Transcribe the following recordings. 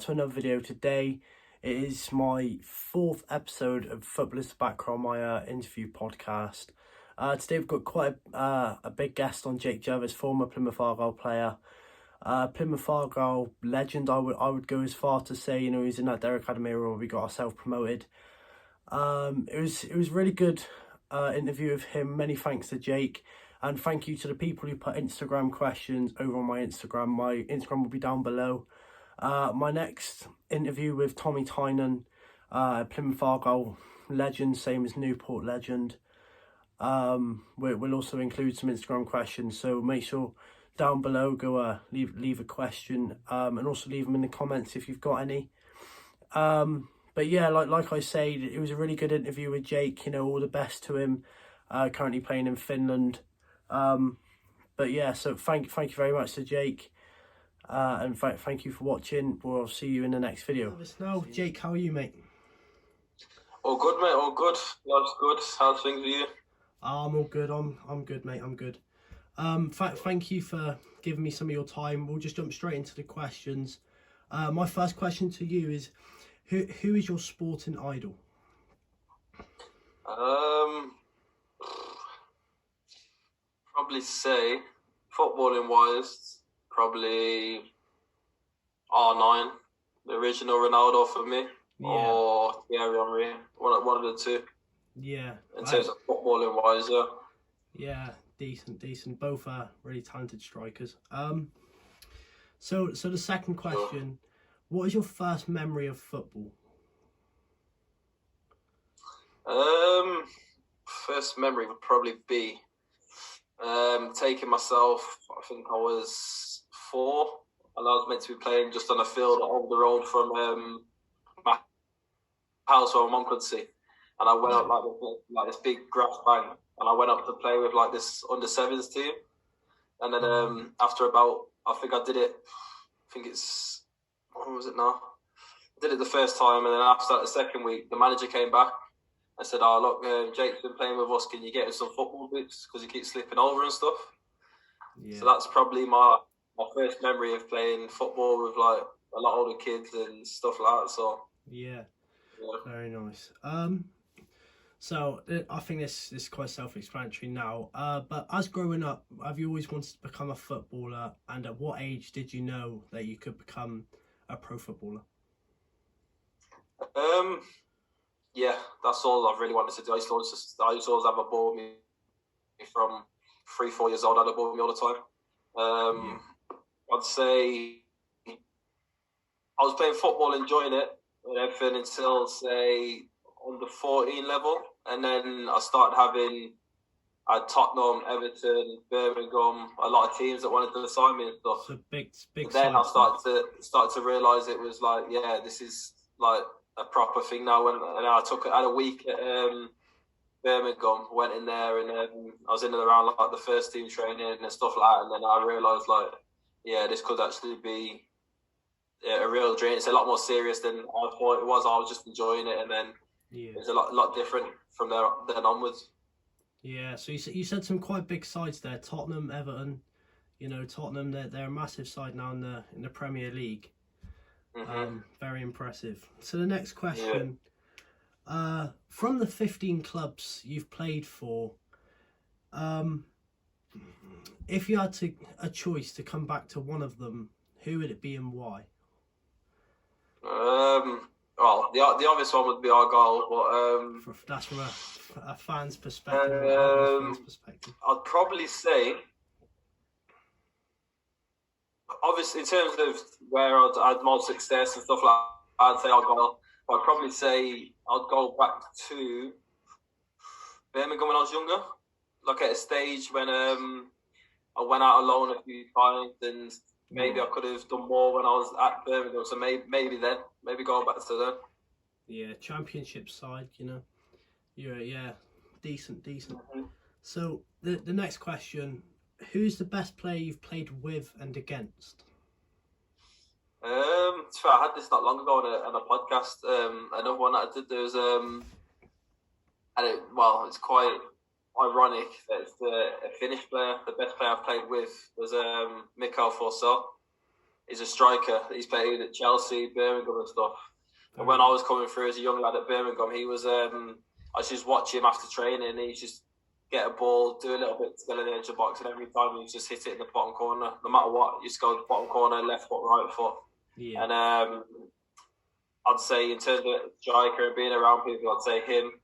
To another video today. It is my fourth episode of Footballers Background, my interview podcast. Today we've got quite a big guest on, Jake Jervis, former Plymouth Argo player. Plymouth Argo legend, I would go as far to say, he's in that Derek Academy where we got ourselves promoted. It was really good interview with him. Many thanks to Jake, and thank you to the people who put Instagram questions over on my Instagram. My Instagram will be down below. My next interview with Tommy Tynan, Plymouth Argo legend, same as Newport legend. We'll also include some Instagram questions, so make sure down below go leave a question, and also leave them in the comments if you've got any. But yeah, like I said, it was a really good interview with Jake. All the best to him. Currently playing in Finland. But yeah, so thank you very much to Jake. And thank you for watching. We'll see you in the next video. Now, Jake, how are you, mate? All good, mate. All good. Life's good. How's things with you? I'm all good. I'm good, mate. I'm good. Thank you for giving me some of your time. We'll just jump straight into the questions. My first question to you is, who is your sporting idol? Probably say footballing wise. Probably R9, the original Ronaldo for me, or Thierry Henry, one of the two. Yeah. In terms of footballing wise, yeah. Yeah, decent. Both are really talented strikers. So the second question, what is your first memory of football? First memory would probably be taking myself. I think I was 4, and I was meant to be playing just on a field over the road from my house where my mum could see. And I went up like this big grass bank, and I went up to play with like this under-7s team. And then after about, I think I did it. What was it now? I did it the first time, and then after that, the second week, the manager came back and said, "Oh look, Jake's been playing with us. Can you get him some football boots because he keeps slipping over and stuff?" Yeah. So that's probably my first memory of playing football with like a lot older kids and stuff like that. So yeah. Very nice. So I think this is quite self-explanatory now. But as growing up, have you always wanted to become a footballer? And at what age did you know that you could become a pro footballer? Yeah, that's all I've really wanted to do. I used to always have a ball with me from 3-4 years old. I had a ball with me all the time. I'd say I was playing football, enjoying it and everything until say under 14 level, and then I started having Tottenham, Everton, Birmingham, a lot of teams that wanted to sign me and stuff. So big. Then I started to realise it was like, yeah, this is like a proper thing now. And I had a week at Birmingham, went in there, and I was in and around like the first team training and stuff like that. And then I realised like, yeah, this could actually be a real dream. It's a lot more serious than I thought it was. I was just enjoying it, and then it's a lot different from then onwards. Yeah, so you said some quite big sides there. Tottenham, Everton. Tottenham, they're a massive side now in the Premier League. Mm-hmm. Very impressive. So the next question, from the 15 clubs you've played for, if you had a choice to come back to one of them, who would it be and why? Well, the obvious one would be Argo, but that's from a fan's perspective. I'd probably say, obviously, in terms of where I'd had more success and stuff like that, I'd say Argo. But I'd probably say I'd go back to Birmingham when I was younger, like at a stage when I went out alone a few times, and maybe I could have done more when I was at Birmingham. So maybe going back to then. Yeah, championship side, You're decent. Mm-hmm. So the next question, who's the best player you've played with and against? I had this not long ago on a podcast. Another one that I did, there was it's quite ironic that it's a Finnish player. The best player I've played with was Mikko Forsell. He's a striker. He's played at Chelsea, Birmingham and stuff. And when I was coming through as a young lad at Birmingham, he was. I was just watching him after training. And he just get a ball, do a little bit to get in the edge of the box, and every time he just hit it in the bottom corner. No matter what, you just go the bottom corner, left foot, right foot. Yeah. And I'd say in terms of striker and being around people, I'd say him.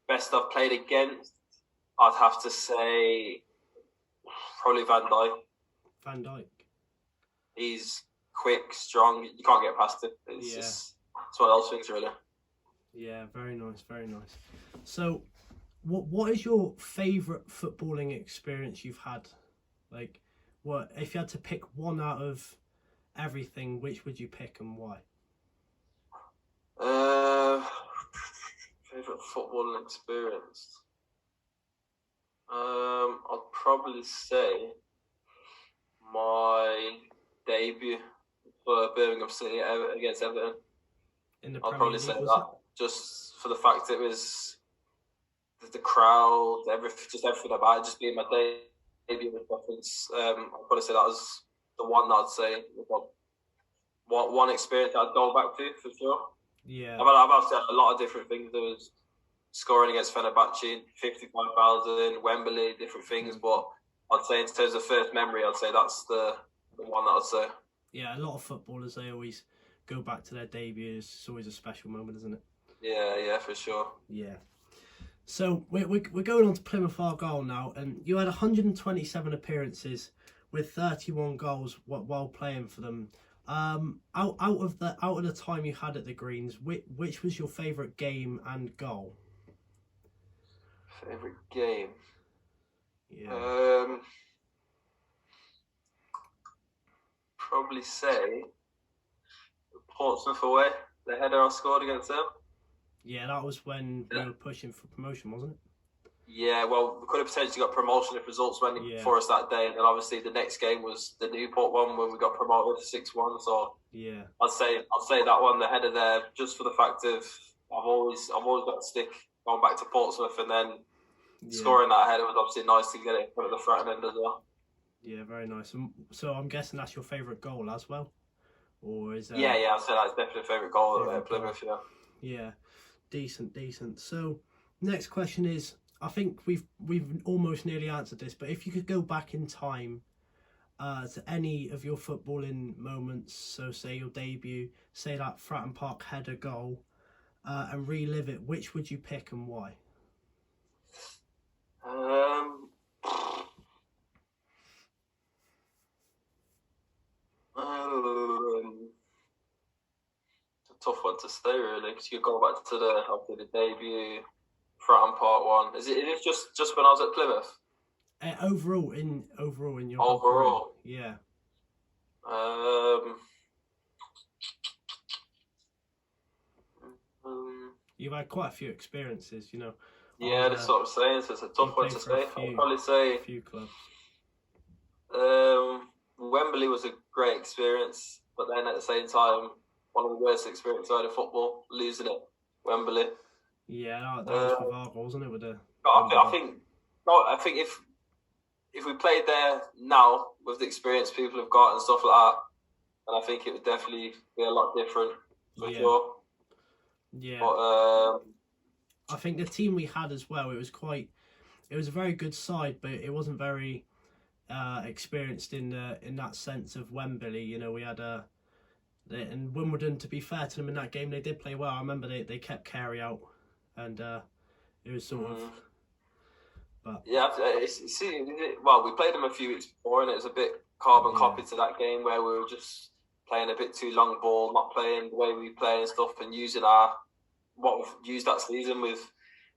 Best I've played against, I'd have to say probably Van Dijk. Van Dijk. He's quick, strong. You can't get past him. It's just it's one of those things, really. Yeah, very nice, very nice. So, what is your favourite footballing experience you've had? Like, what if you had to pick one out of everything? Which would you pick and why? Favourite footballing experience. I'd probably say my debut for Birmingham City against Everton. I'll probably say that, just for the fact it was the crowd, everything about it, just being my debut with reference. I'll probably say that was the one that I'd say one experience I'd go back to for sure. Yeah, I've actually had a lot of different things. There was scoring against Fenerbahce, 55,000, Wembley, different things. But I'd say in terms of first memory, I'd say that's the one that I'd say. Yeah, a lot of footballers, they always go back to their debuts. It's always a special moment, isn't it? Yeah, for sure. Yeah. So we're going on to Plymouth Argyle now, and you had 127 appearances with 31 goals while playing for them. Out of the time you had at the Greens, which was your favourite game and goal? Favourite game? Yeah. Probably say Portsmouth away. The header I scored against them. Yeah, that was when we were pushing for promotion, wasn't it? Yeah, well, we could have potentially got promotion if results went for us that day, and then obviously the next game was the Newport one when we got promoted 6-1. So yeah, I'd say that one, the header there, just for the fact of I've always got to stick going back to Portsmouth, and then scoring that header was obviously nice to get it in front of the front end as well. Yeah, very nice. So I'm guessing that's your favourite goal as well, or is that? Yeah, I'd say that's definitely a favourite goal at Plymouth. Yeah, decent. So next question is, I think we've almost nearly answered this, but if you could go back in time to any of your footballing moments, so say your debut, say that Fratton Park header goal, and relive it, which would you pick and why? It's a tough one to say, really, because you go back to the debut, Fratton Park one. Is it just when I was at Plymouth? Overall in your overall, career. Yeah. You've had quite a few experiences, you know. Yeah, that's what I'm saying. So it's a tough one to say. I'll probably say a few clubs. Wembley was a great experience, but then at the same time, one of the worst experiences I had in football, losing it, Wembley. Yeah, that was with Argo, wasn't it? With the. I think if we played there now with the experience people have got and stuff like that, then I think it would definitely be a lot different for sure. Yeah. But I think the team we had as well, it was a very good side, but it wasn't very experienced in that sense of Wembley. You know, we had and Wimbledon, to be fair to them in that game, they did play well. I remember they kept Carey out, and it was sort of. But yeah, we played them a few weeks before, and it was a bit carbon copy to that game where we were just playing a bit too long ball, not playing the way we play and stuff, and using what we've used that season with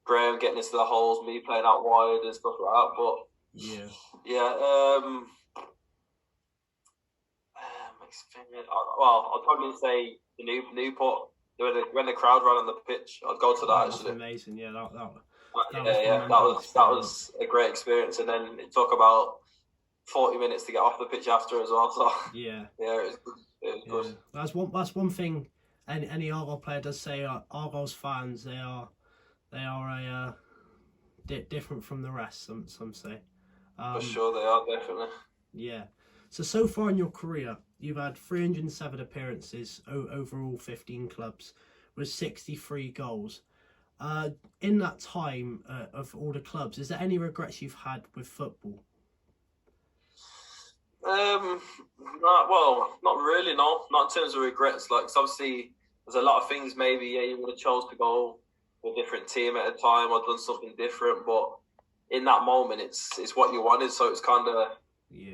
Graham getting into the holes, me playing out wide and stuff like that. But I'll probably say the Newport when the crowd ran on the pitch. I'd go to that. Actually, amazing. Yeah, that was a great experience, and then it took about 40 minutes to get off the pitch after as well. So it was good. It was good. That's one thing. Any Argo player does say. Argo's fans, they are different from the rest. Some say. For sure, they are definitely. Yeah. So far in your career, you've had 307 appearances overall, 15 clubs, with 63 goals. In that time of all the clubs, is there any regrets you've had with football? Not really. No, not in terms of regrets. Like, 'cause obviously, there's a lot of things. Maybe you would have chose to go to a different team at a time or done something different. But in that moment, it's what you wanted. So it's kind of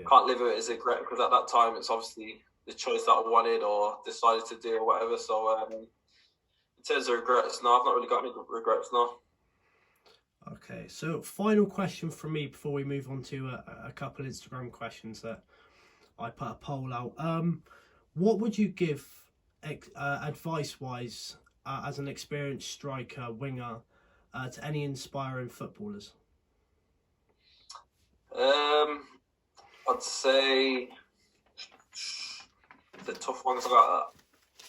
can't live with it as a regret, because at that time, it's obviously the choice that I wanted or decided to do or whatever. So in terms of regrets, no, I've not really got any regrets. No. Okay, so final question from me before we move on to a couple Instagram questions that I put a poll out. What would you give advice-wise as an experienced striker, winger, to any inspiring footballers? I'd say the tough ones about that.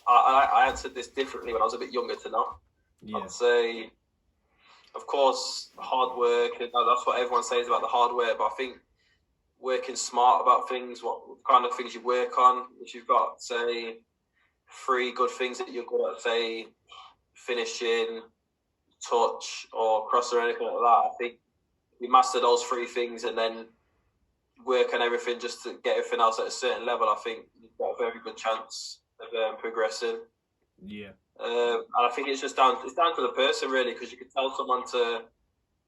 I answered this differently when I was a bit younger to now. Yeah. I'd say, of course, hard work. That's what everyone says about the hard work. But I think working smart about things, what kind of things you work on. If you've got, say, 3 good things that you're good at, say, finishing, touch, or cross or anything like that, I think you master those 3 things and then work on everything just to get everything else at a certain level. I think you've got a very good chance of progressing. Yeah. And I think it's down to the person, really, because you can tell someone to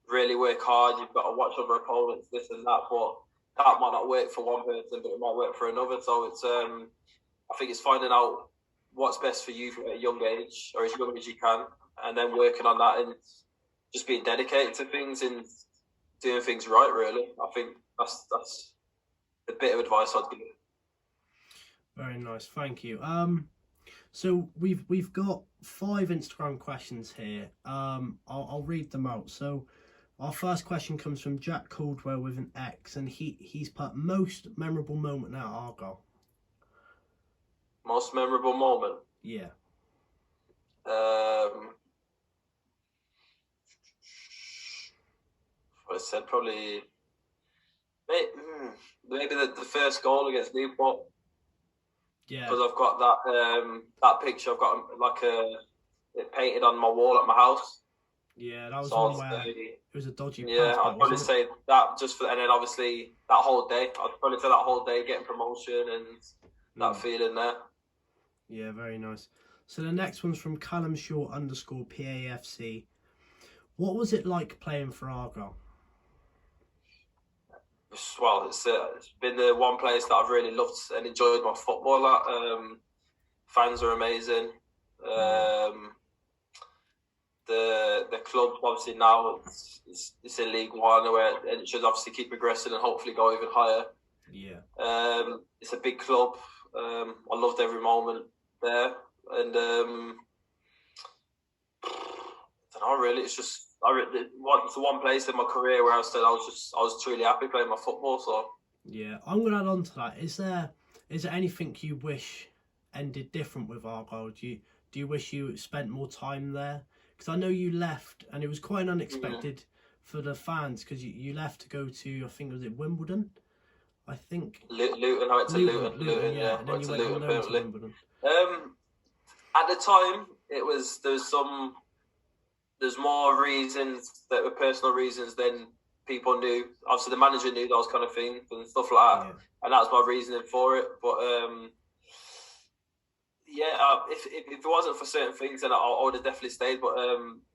really work hard. You've got to watch other opponents, this and that, but that might not work for one person, but it might work for another. So it's I think it's finding out what's best for you at a young age, or as young as you can, and then working on that and just being dedicated to things and doing things right. Really, I think that's the bit of advice I'd give. Very nice, thank you. So we've got 5 Instagram questions here. I'll read them out. So our first question comes from Jack Caldwell with an X, and he's put most memorable moment at Argo. Most memorable moment? Yeah. I said probably maybe the first goal against Newport. Yeah. Because I've got that picture. I've got it painted on my wall at my house. Yeah, that was one where it was a dodgy pass. I'd probably say that and then obviously that whole day. I'd probably say that whole day getting promotion and that feeling there. Yeah, very nice. So the next one's from Callum Shaw _PAFC. What was it like playing for Argo? Well, it's been the one place that I've really loved and enjoyed my football at. Fans are amazing. The club obviously now it's in League One, where it should obviously keep progressing and hopefully go even higher. Yeah. It's a big club. I loved every moment there, and I don't know, really. It's just it's the one place in my career where I said I was truly happy playing my football. So yeah, I'm gonna add on to that. Is there anything you wish ended different with Argo? Do you wish you spent more time there? Because I know you left, and it was quite unexpected for the fans, because you left to go to, I think, was it Wimbledon? I think Luton. I went to Luton. Yeah. And then you went on loan to Wimbledon. At the time, there's more reasons that were personal reasons than people knew. Obviously, the manager knew those kind of things and stuff like that, and that's my reasoning for it. But if it wasn't for certain things, then I would have definitely stayed. But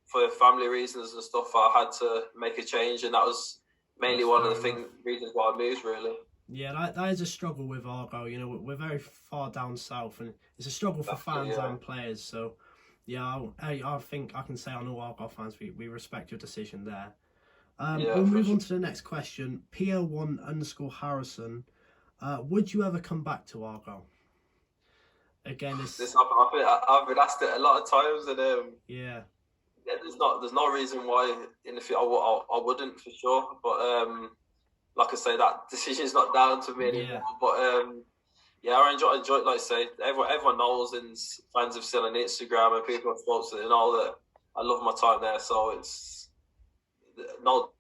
for family reasons and stuff, I had to make a change, and that was mainly one of the reasons why I moved, really. Yeah, that is a struggle with Argo. You know, we're very far down south, and it's a struggle for fans and players. So, yeah, I think I can say on all Argo fans, we respect your decision there. We'll move on to the next question. PL1 _Harrison. Would you ever come back to Argo? Again, I've been asked it a lot of times, and there's no reason why in the future I wouldn't, for sure. But like I say, that decision's not down to me anymore. But I enjoy like I say, everyone knows, and fans have seen on Instagram and people have spoken to, and all that. I love my time there, so it's no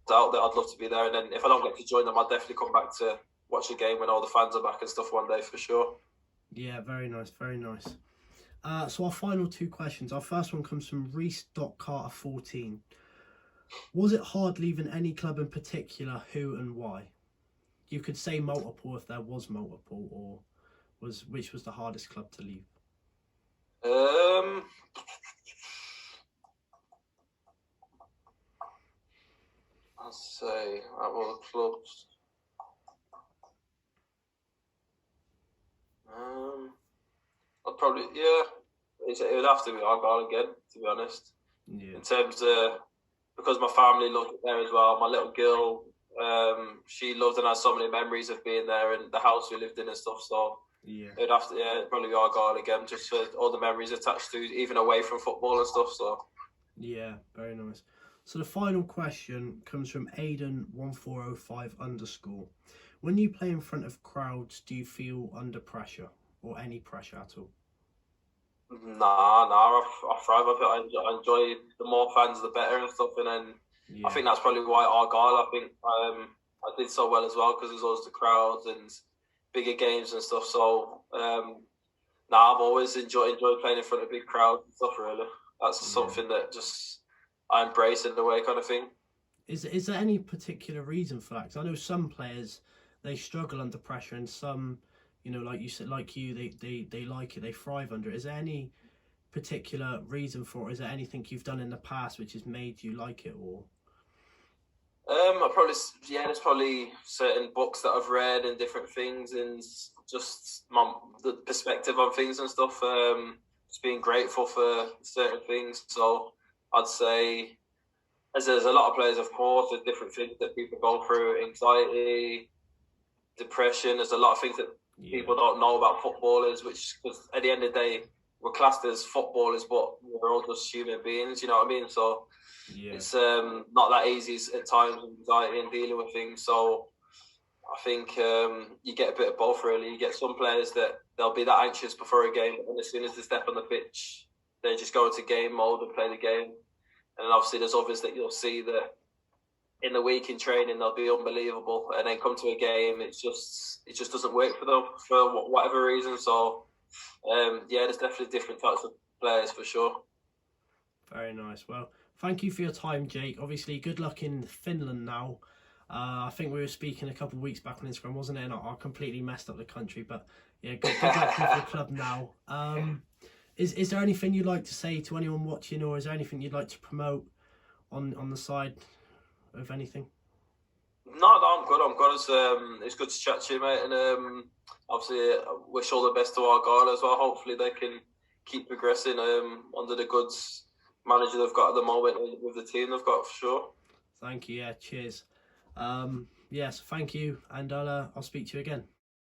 doubt that I'd love to be there. And then if I don't get to join them, I'll definitely come back to watch a game when all the fans are back and stuff one day for sure. Yeah, very nice, very nice. So our final two questions. Our first one comes from Reese.Carter14. Was it hard leaving any club in particular? Who and why? You could say multiple if there was multiple, or which was the hardest club to leave? I'd say out of all the clubs. I'd probably it would have to be Argo again, to be honest. Yeah. In terms of, because my family loved it there as well. My little girl, she loved and has so many memories of being there and the house we lived in and stuff. So Yeah. it'd have to it'd probably be Argo again, just for all the memories attached to even away from football and stuff. So Yeah, very nice. So the final question comes from Aiden1405_. When you play in front of crowds, do you feel under pressure or any pressure at all? I thrive of it. I enjoy the more fans, the better and stuff. And then Yeah. I think that's probably why Argyle, I think I did so well as well, because there's always the crowds and bigger games and stuff. So I've always enjoyed playing in front of big crowds and stuff. Really, that's something that just I embrace in a way, kind of thing. Is there any particular reason for that? Because I know some players, they struggle under pressure, and some, you know, like you said, like you, they like it, they thrive under it. Is there any particular reason for it? Is there anything you've done in the past which has made you like it, or? There's probably certain books that I've read and different things, and just the perspective on things and stuff. Just being grateful for certain things. So I'd say, as there's a lot of players, of course, there's different things that people go through: anxiety, depression. There's a lot of things that people don't know about footballers, which, because at the end of the day, we're classed as footballers, but we're all just human beings. You know what I mean? So it's not that easy at times, anxiety and dealing with things. So I think you get a bit of both, really. You get some players that they'll be that anxious before a game, and as soon as they step on the pitch, they just go into game mode and play the game. And then obviously there's others that you'll see that in the week in training they'll be unbelievable, and then come to a game, it just doesn't work for them for whatever reason. So there's definitely different types of players for sure. Very nice. Well, thank you for your time, Jake. Obviously, good luck in Finland now. I think we were speaking a couple of weeks back on Instagram, wasn't it? And I completely messed up the country, but yeah, good luck with the club now. Is there anything you'd like to say to anyone watching, or is there anything you'd like to promote on the side of anything? No, I'm good. It's good to chat to you, mate. And obviously, I wish all the best to Argyle as well. Hopefully, they can keep progressing under the good manager they've got at the moment, and with the team they've got, for sure. Thank you. Yeah, cheers. Yes, thank you, and I'll speak to you again.